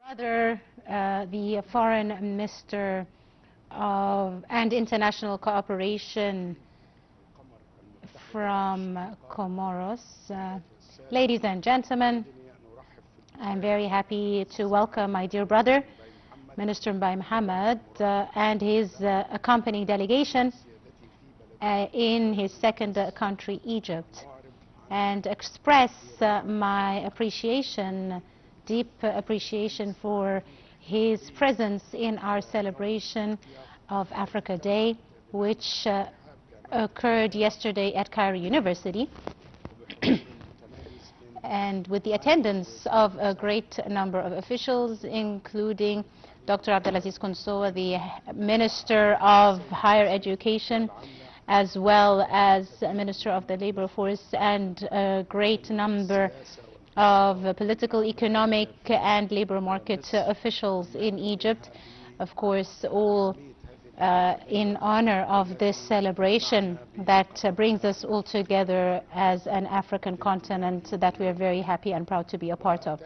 Brother, the Foreign Minister and International Cooperation from Comoros. Ladies and gentlemen, I'm very happy to welcome my dear brother, Minister Mbai Mohammed, and his accompanying delegation in his second country, Egypt, and express my appreciation, deep appreciation for his presence in our celebration of Africa Day, which occurred yesterday at Cairo University, and with the attendance of a great number of officials, including Dr. Abdelatty, the Minister of Higher Education, as well as Minister of the Labor Force, and a great number of political, economic, and labor market officials in Egypt. Of course, all in honor of this celebration that brings us all together as an African continent that we are very happy and proud to be a part of.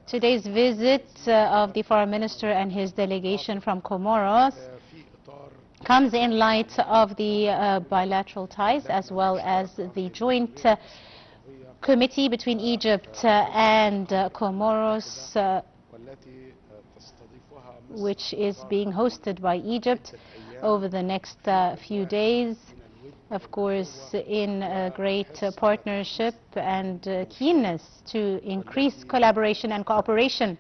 Today's visit of the Foreign Minister and his delegation from Comoros comes in light of the bilateral ties, as well as the joint committee between Egypt and Comoros, which is being hosted by Egypt over the next few days, of course, in a great partnership and keenness to increase collaboration and cooperation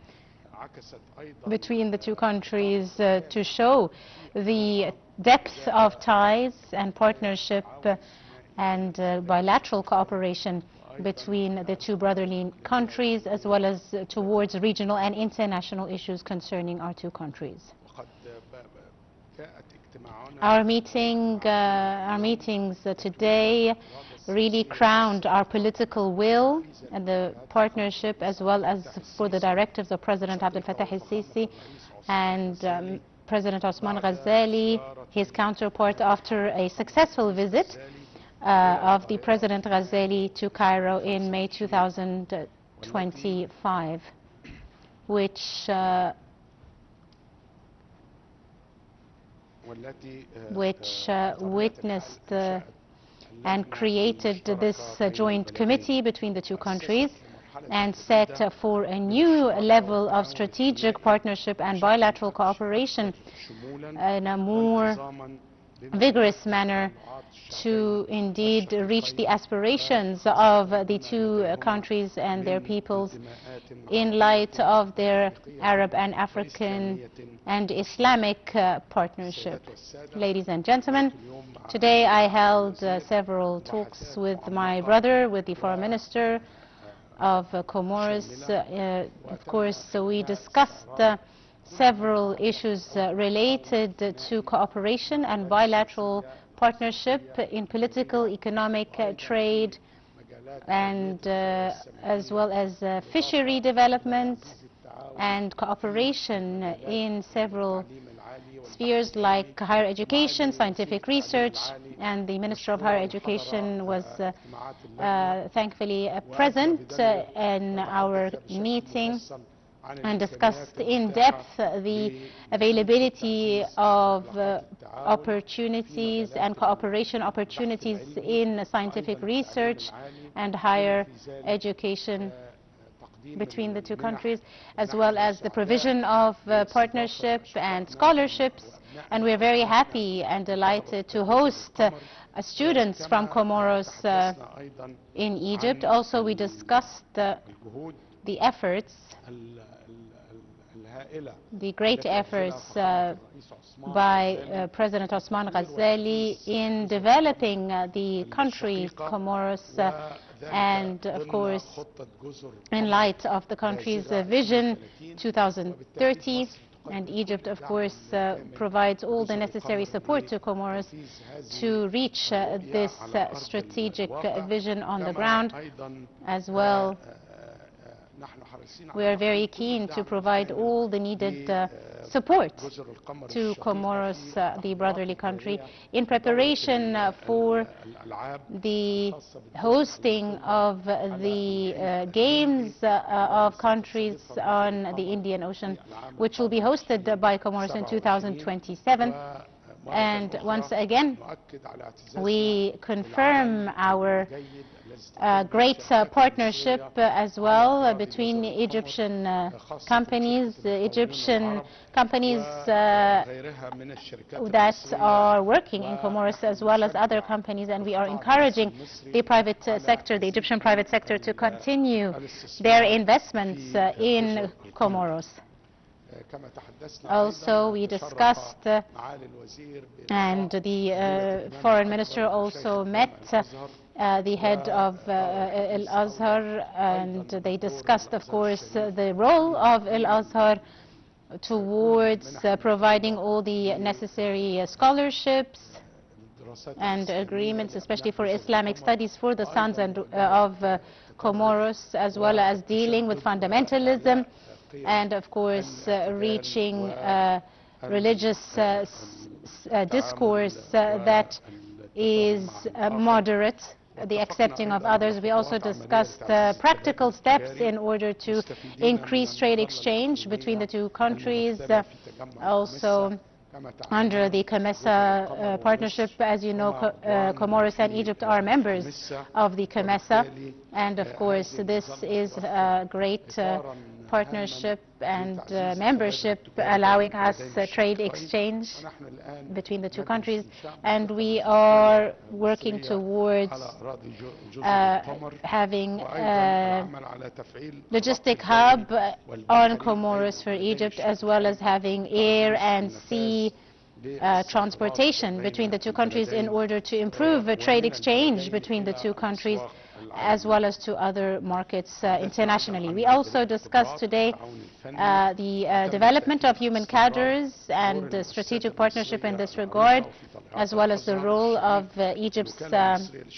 between the two countries, to show the depth of ties and partnership and bilateral cooperation between the two brotherly countries, as well as towards regional and international issues concerning our two countries. Our meetings today really crowned our political will and the partnership, as well as for the directives of President Abdel-Fattah el-Sisi and President Osman Ghazali, his counterpart, after a successful visit of the President Ghazali to Cairo in May 2025, which witnessed and created this joint committee between the two countries and set for a new level of strategic partnership and bilateral cooperation in a more vigorous manner to indeed reach the aspirations of the two countries and their peoples in light of their Arab and African and Islamic partnership. Ladies and gentlemen, today I held several talks with my brother, with the Foreign Minister of Comoros. Of course, we discussed several issues related to cooperation and bilateral partnership in political, economic, trade, and as well as fishery development and cooperation in several spheres like higher education, scientific research, and the Minister of Higher Education was thankfully present in our meeting and discussed in depth the availability of opportunities and cooperation opportunities in scientific research and higher education between the two countries, as well as the provision of partnership and scholarships. And we're very happy and delighted to host students from Comoros in Egypt. Also, we discussed the efforts, the great efforts by President Osman Ghazali in developing the country Comoros, and of course in light of the country's vision 2030, and Egypt of course provides all the necessary support to Comoros to reach this strategic vision on the ground, as well We are very keen to provide all the needed support to Comoros, the brotherly country, in preparation for the hosting of the Games of countries on the Indian Ocean, which will be hosted by Comoros in 2027. And once again, we confirm our great partnership as well between Egyptian companies, that are working in Comoros, as well as other companies, and we are encouraging the private sector, the Egyptian private sector, to continue their investments in Comoros. Also, we discussed, and the foreign minister also met the head of Al-Azhar, and they discussed, of course, the role of Al-Azhar towards providing all the necessary scholarships and agreements, especially for Islamic studies for the sons of Comoros, as well as dealing with fundamentalism, and of course reaching religious discourse that is moderate, the accepting of others. We also discussed practical steps in order to increase trade exchange between the two countries. Also, under the COMESA partnership, as you know, Comoros and Egypt are members of the COMESA, and of course this is a great partnership and membership, allowing us trade exchange between the two countries, and we are working towards having a logistic hub on Comoros for Egypt, as well as having air and sea transportation between the two countries in order to improve trade exchange between the two countries, as well as to other markets internationally. We also discussed today the development of human cadres and the strategic partnership in this regard, as well as the role of Egypt's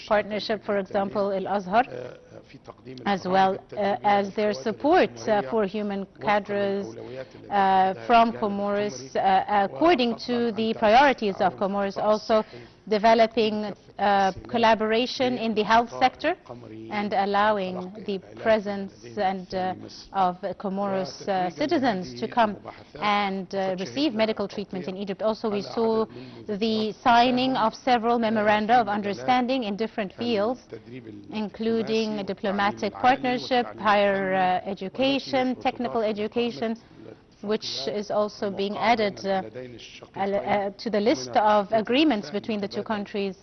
partnership, for example, Al-Azhar, as well as their support for human cadres from Comoros according to the priorities of Comoros. Also developing collaboration in the health sector and allowing the presence of Comoros citizens to come and receive medical treatment in Egypt. Also, we saw the signing of several memoranda of understanding in different fields, including diplomatic partnership, higher education, technical education, which is also being added to the list of agreements between the two countries,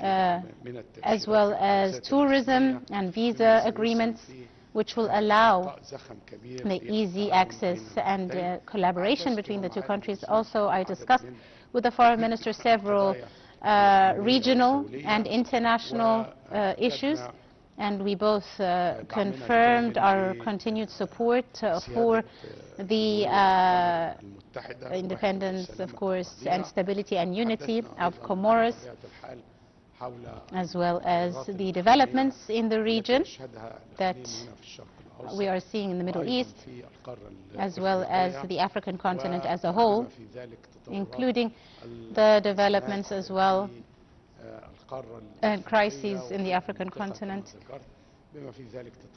as well as tourism and visa agreements, which will allow the easy access and collaboration between the two countries. Also, I discussed with the foreign minister several regional and international issues, and we both confirmed our continued support for the independence, of course, and stability and unity of Comoros, as well as the developments in the region that we are seeing in the Middle East, as well as the African continent as a whole, including the developments as well and crises in the African continent.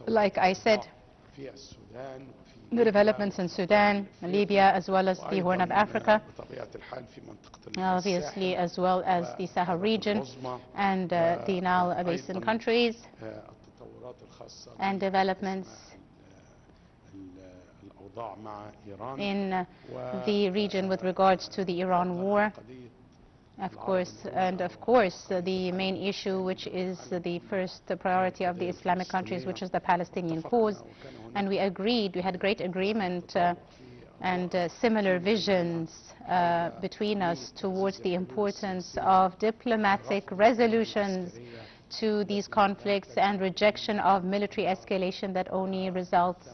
Like I said, the developments in Sudan, Libya, as well as the Horn of Africa, obviously, as well as the Sahel region and the Nile Basin countries, and developments in the region with regards to the Iran war, of course, and of course the main issue, which is the first priority of the Islamic countries, which is the Palestinian cause. And we agreed, we had great agreement and similar visions between us towards the importance of diplomatic resolutions to these conflicts and rejection of military escalation that only results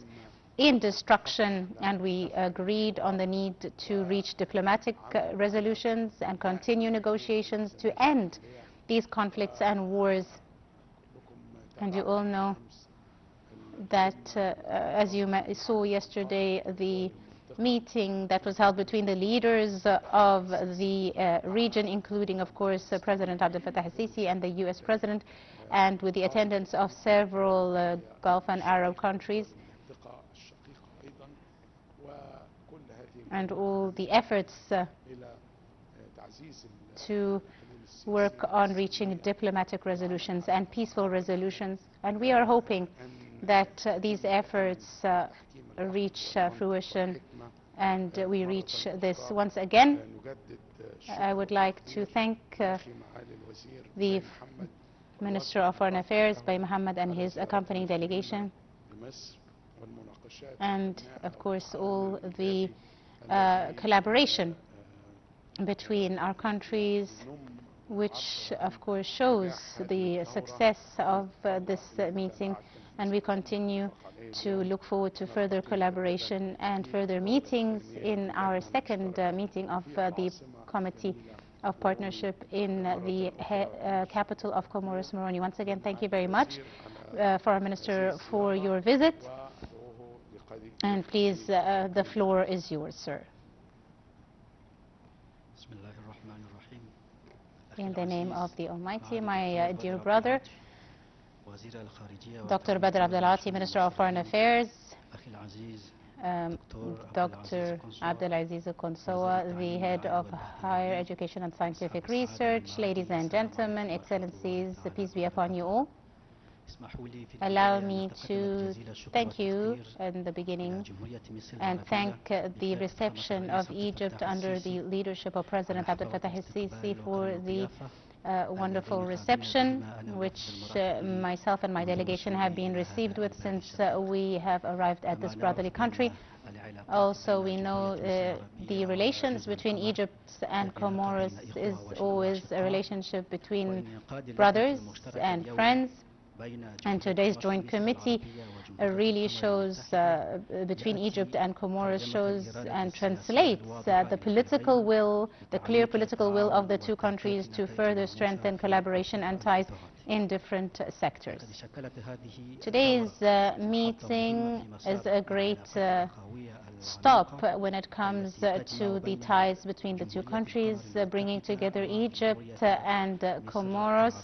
in destruction, and we agreed on the need to reach diplomatic resolutions and continue negotiations to end these conflicts and wars. And you all know that, as you saw yesterday, the meeting that was held between the leaders of the region, including, of course, President Abdel Fattah al-Sisi and the U.S. President, and with the attendance of several Gulf and Arab countries, and all the efforts to work on reaching diplomatic resolutions and peaceful resolutions. And we are hoping that these efforts reach fruition and we reach this. Once again, I would like to thank the Minister of Foreign Affairs, Bay Mohammed, and his accompanying delegation, and of course all the collaboration between our countries, which of course shows the success of this meeting, and we continue to look forward to further collaboration and further meetings in our second meeting of the Committee of Partnership in the capital of Comoros, Moroni. Once again, thank you very much, Foreign Minister, for your visit, and please, the floor is yours, sir. In the name of the Almighty, my dear brother, Dr. Badr Abdelatty, Minister of Foreign Affairs, Dr. Abdelaziz Konsoa, the Head of Higher Education and Scientific Research, ladies and gentlemen, Excellencies, peace be upon you all. Allow me to thank you in the beginning and thank the reception of Egypt under the leadership of President Abdel Fattah al-Sisi for the wonderful reception which myself and my delegation have been received with since we have arrived at this brotherly country. Also, we know the relations between Egypt and Comoros is always a relationship between brothers and friends. And today's joint committee really shows between Egypt and Comoros shows and translates the political will, the clear political will of the two countries to further strengthen collaboration and ties in different sectors. Today's meeting is a great stop when it comes to the ties between the two countries, bringing together Egypt and Comoros.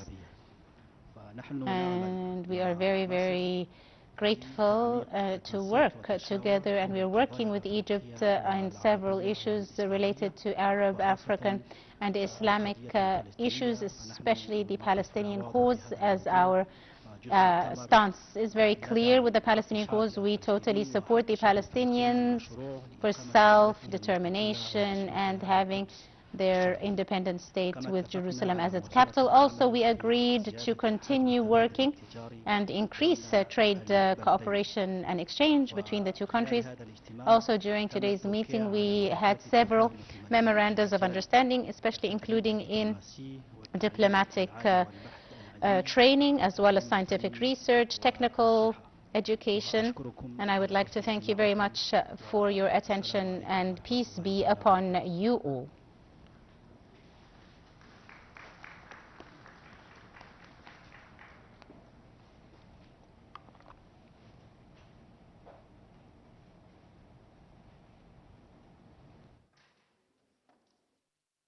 And we are very, very grateful to work together, and we are working with Egypt on several issues related to Arab, African, and Islamic issues, especially the Palestinian cause, as our stance is very clear with the Palestinian cause. We totally support the Palestinians for self-determination and having their independent state with Jerusalem as its capital. Also, we agreed to continue working and increase trade cooperation and exchange between the two countries. Also, during today's meeting, we had several memorandums of understanding, especially including in diplomatic training, as well as scientific research, technical education. And I would like to thank you very much for your attention, and peace be upon you all.